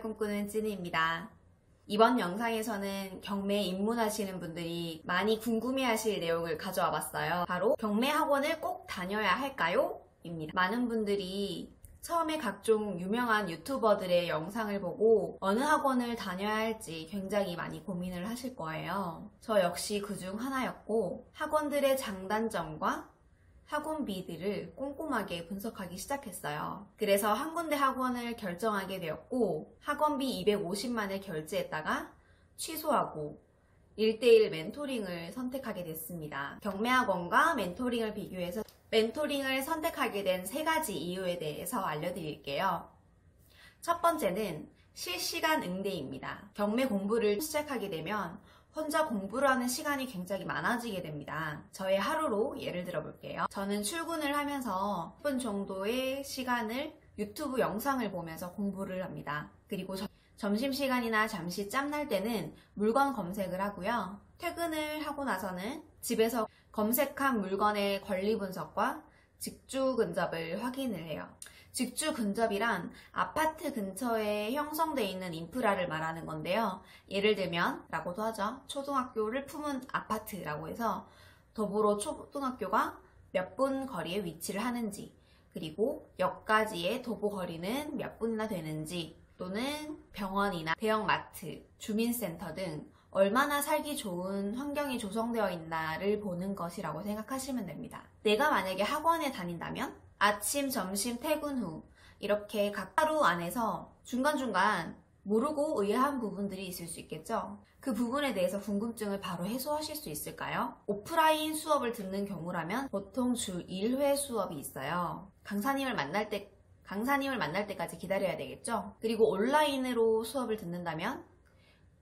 꿈꾸는 찐이입니다. 이번 영상에서는 경매에 입문하시는 분들이 많이 궁금해하실 내용을 가져와 봤어요. 바로 경매 학원을 꼭 다녀야 할까요? 입니다. 많은 분들이 처음에 각종 유명한 유튜버들의 영상을 보고 어느 학원을 다녀야 할지 굉장히 많이 고민을 하실 거예요. 저 역시 그중 하나였고, 학원들의 장단점과 학원비들을 꼼꼼하게 분석하기 시작했어요. 그래서 한 군데 학원을 결정하게 되었고, 학원비 250만을 결제했다가 취소하고 1대1 멘토링을 선택하게 됐습니다. 경매학원과 멘토링을 비교해서 멘토링을 선택하게 된 3가지 이유에 대해서 알려드릴게요. 첫 번째는 실시간 응대입니다. 경매 공부를 시작하게 되면 혼자 공부를 하는 시간이 굉장히 많아지게 됩니다. 저의 하루로 예를 들어 볼게요. 저는 출근을 하면서 10분 정도의 시간을 유튜브 영상을 보면서 공부를 합니다. 그리고 점심시간이나 잠시 짬날 때는 물건 검색을 하고요. 퇴근을 하고 나서는 집에서 검색한 물건의 권리 분석과 직주 근접을 확인을 해요. 직주 근접이란 아파트 근처에 형성되어 있는 인프라를 말하는 건데요. 예를 들면 라고도 하죠. 초등학교를 품은 아파트라고 해서 더불어 초등학교가 몇 분 거리에 위치를 하는지, 그리고 역까지의 도보 거리는 몇 분이나 되는지, 또는 병원이나 대형마트, 주민센터 등 얼마나 살기 좋은 환경이 조성되어 있나를 보는 것이라고 생각하시면 됩니다. 내가 만약에 학원에 다닌다면 아침, 점심, 퇴근 후 이렇게 각 하루 안에서 중간중간 모르고 의아한 부분들이 있을 수 있겠죠? 그 부분에 대해서 궁금증을 바로 해소하실 수 있을까요? 오프라인 수업을 듣는 경우라면 보통 주 1회 수업이 있어요. 강사님을 만날 때까지 기다려야 되겠죠? 그리고 온라인으로 수업을 듣는다면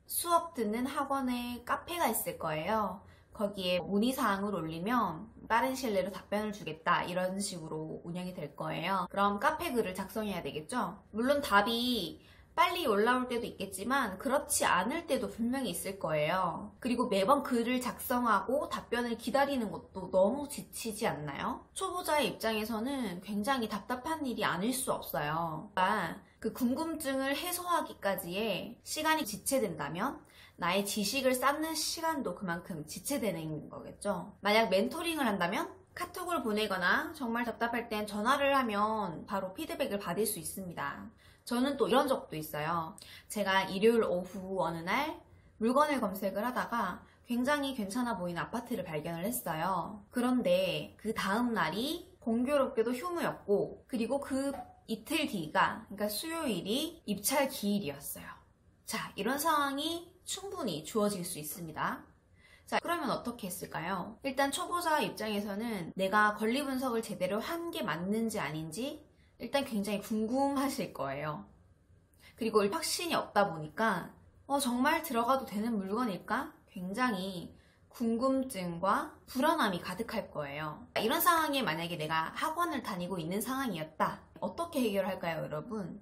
수업 듣는 학원에 카페가 있을 거예요. 거기에 문의사항을 올리면 빠른 시일 내로 답변을 주겠다, 이런 식으로 운영이 될 거예요. 그럼 카페 글을 작성해야 되겠죠? 물론 답이 빨리 올라올 때도 있겠지만 그렇지 않을 때도 분명히 있을 거예요. 그리고 매번 글을 작성하고 답변을 기다리는 것도 너무 지치지 않나요? 초보자의 입장에서는 굉장히 답답한 일이 아닐 수 없어요. 그러니까 그 궁금증을 해소하기까지의 시간이 지체된다면 나의 지식을 쌓는 시간도 그만큼 지체되는 거겠죠. 만약 멘토링을 한다면 카톡을 보내거나 정말 답답할 땐 전화를 하면 바로 피드백을 받을 수 있습니다. 저는 또 이런 적도 있어요. 제가 일요일 오후 어느 날 물건을 검색을 하다가 굉장히 괜찮아 보이는 아파트를 발견을 했어요. 그런데 그 다음 날이 공교롭게도 휴무였고, 그리고 그 이틀 뒤가, 그러니까 수요일이 입찰 기일이었어요. 자, 이런 상황이 충분히 주어질 수 있습니다. 자, 그러면 어떻게 했을까요? 일단 초보자 입장에서는 내가 권리 분석을 제대로 한 게 맞는지 아닌지 일단 굉장히 궁금하실 거예요. 그리고 확신이 없다 보니까 정말 들어가도 되는 물건일까? 굉장히 궁금증과 불안함이 가득할 거예요. 이런 상황에 만약에 내가 학원을 다니고 있는 상황이었다. 어떻게 해결할까요, 여러분?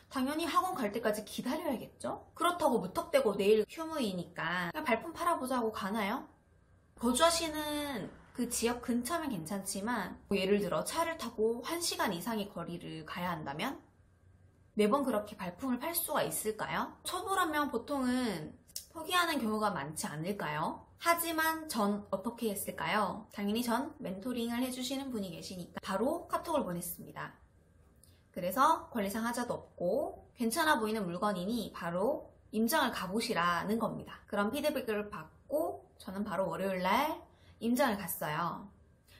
당연히 학원 갈 때까지 기다려야겠죠? 그렇다고 무턱대고 내일 휴무이니까 그냥 발품 팔아보자고 가나요? 거주하시는 그 지역 근처면 괜찮지만 예를 들어 차를 타고 1시간 이상의 거리를 가야 한다면 매번 그렇게 발품을 팔 수가 있을까요? 초보라면 보통은 포기하는 경우가 많지 않을까요? 하지만 전 어떻게 했을까요? 당연히 전 멘토링을 해주시는 분이 계시니까 바로 카톡을 보냈습니다. 그래서 권리상 하자도 없고 괜찮아 보이는 물건이니 바로 임장을 가보시라는 겁니다. 그런 피드백을 받고 저는 바로 월요일날 임장을 갔어요.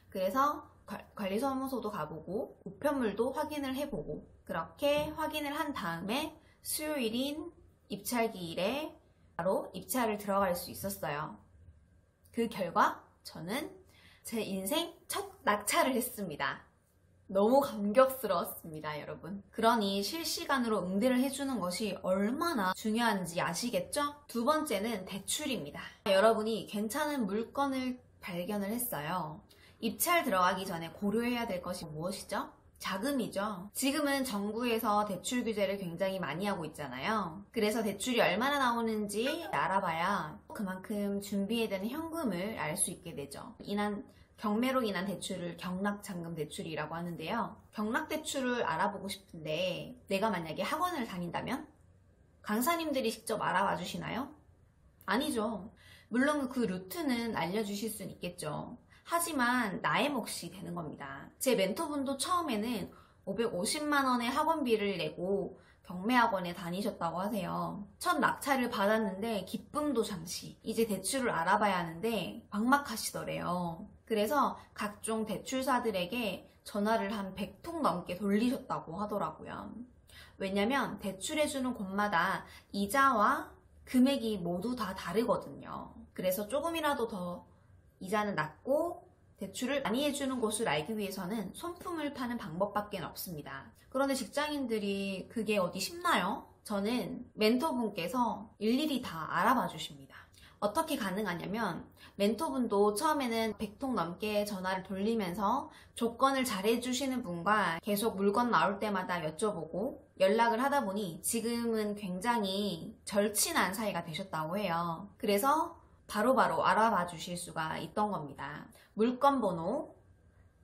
그래서 관리사무소도 가보고 우편물도 확인을 해보고, 그렇게 확인을 한 다음에 수요일인 입찰기일에 바로 입찰을 들어갈 수 있었어요. 그 결과 저는 제 인생 첫 낙찰을 했습니다. 너무 감격스러웠습니다, 여러분. 그러니 실시간으로 응대를 해주는 것이 얼마나 중요한지 아시겠죠? 두 번째는 대출입니다. 여러분이 괜찮은 물건을 발견을 했어요. 입찰 들어가기 전에 고려해야 될 것이 무엇이죠? 자금이죠. 지금은 정부에서 대출 규제를 굉장히 많이 하고 있잖아요. 그래서 대출이 얼마나 나오는지 알아봐야 그만큼 준비해야 되는 현금을 알 수 있게 되죠. 경매로 인한 대출을 경락잔금 대출이라고 하는데요. 경락대출을 알아보고 싶은데 내가 만약에 학원을 다닌다면 강사님들이 직접 알아봐 주시나요? 아니죠. 물론 그 루트는 알려주실 수는 있겠죠. 하지만 나의 몫이 되는 겁니다. 제 멘토분도 처음에는 550만 원의 학원비를 내고 경매학원에 다니셨다고 하세요. 첫 낙찰을 받았는데 기쁨도 잠시. 이제 대출을 알아봐야 하는데 막막하시더래요. 그래서 각종 대출사들에게 전화를 한 100통 넘게 돌리셨다고 하더라고요. 왜냐면 대출해주는 곳마다 이자와 금액이 모두 다 다르거든요. 그래서 조금이라도 더 이자는 낮고 대출을 많이 해주는 곳을 알기 위해서는 손품을 파는 방법밖에 없습니다. 그런데 직장인들이 그게 어디 쉽나요? 저는 멘토분께서 일일이 다 알아봐 주십니다. 어떻게 가능하냐면 멘토분도 처음에는 100통 넘게 전화를 돌리면서 조건을 잘해주시는 분과 계속 물건 나올 때마다 여쭤보고 연락을 하다 보니 지금은 굉장히 절친한 사이가 되셨다고 해요. 그래서 바로바로 알아봐 주실 수가 있던 겁니다. 물건 번호,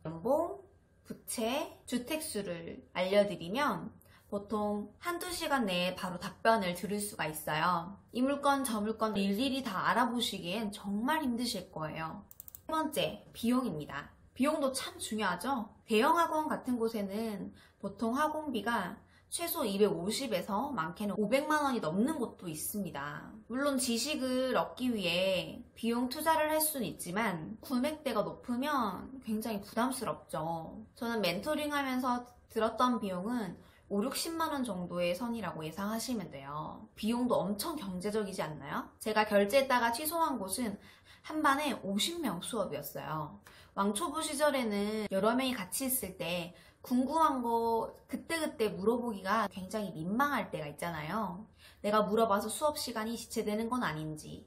연봉, 부채, 주택수를 알려드리면 보통 한두 시간 내에 바로 답변을 들을 수가 있어요. 이 물건 저 물건 일일이 다 알아보시기엔 정말 힘드실 거예요. 세 번째, 비용입니다. 비용도 참 중요하죠? 대형 학원 같은 곳에는 보통 학원비가 최소 250에서 많게는 500만 원이 넘는 곳도 있습니다. 물론 지식을 얻기 위해 비용 투자를 할 수는 있지만 금액대가 높으면 굉장히 부담스럽죠. 저는 멘토링 하면서 들었던 비용은 5, 60만 원 정도의 선이라고 예상하시면 돼요. 비용도 엄청 경제적이지 않나요? 제가 결제했다가 취소한 곳은 한 반에 50명 수업이었어요. 왕초보 시절에는 여러 명이 같이 있을 때 궁금한 거 그때그때 물어보기가 굉장히 민망할 때가 있잖아요. 내가 물어봐서 수업 시간이 지체되는 건 아닌지,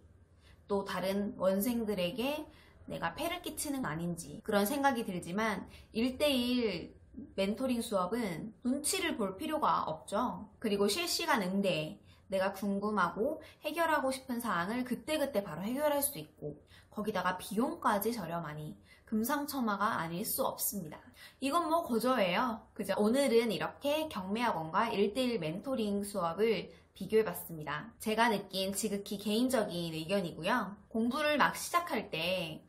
또 다른 원생들에게 내가 폐를 끼치는 건 아닌지 그런 생각이 들지만 1대1 멘토링 수업은 눈치를 볼 필요가 없죠. 그리고 실시간 응대, 내가 궁금하고 해결하고 싶은 사항을 그때그때 바로 해결할 수 있고 거기다가 비용까지 저렴하니 금상첨화가 아닐 수 없습니다. 이건 뭐 거저예요. 그죠? 오늘은 이렇게 경매학원과 1대1 멘토링 수업을 비교해봤습니다. 제가 느낀 지극히 개인적인 의견이고요. 공부를 막 시작할 때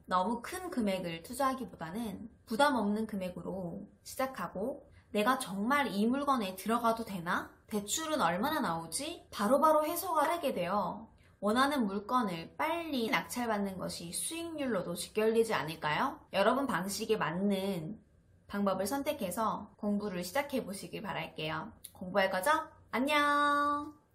너무 큰 금액을 투자하기보다는 부담 없는 금액으로 시작하고 내가 정말 이 물건에 들어가도 되나? 대출은 얼마나 나오지? 바로바로 해석을 하게 돼요. 원하는 물건을 빨리 낙찰받는 것이 수익률로도 직결되지 않을까요? 여러분 방식에 맞는 방법을 선택해서 공부를 시작해 보시길 바랄게요. 공부할 거죠? 안녕!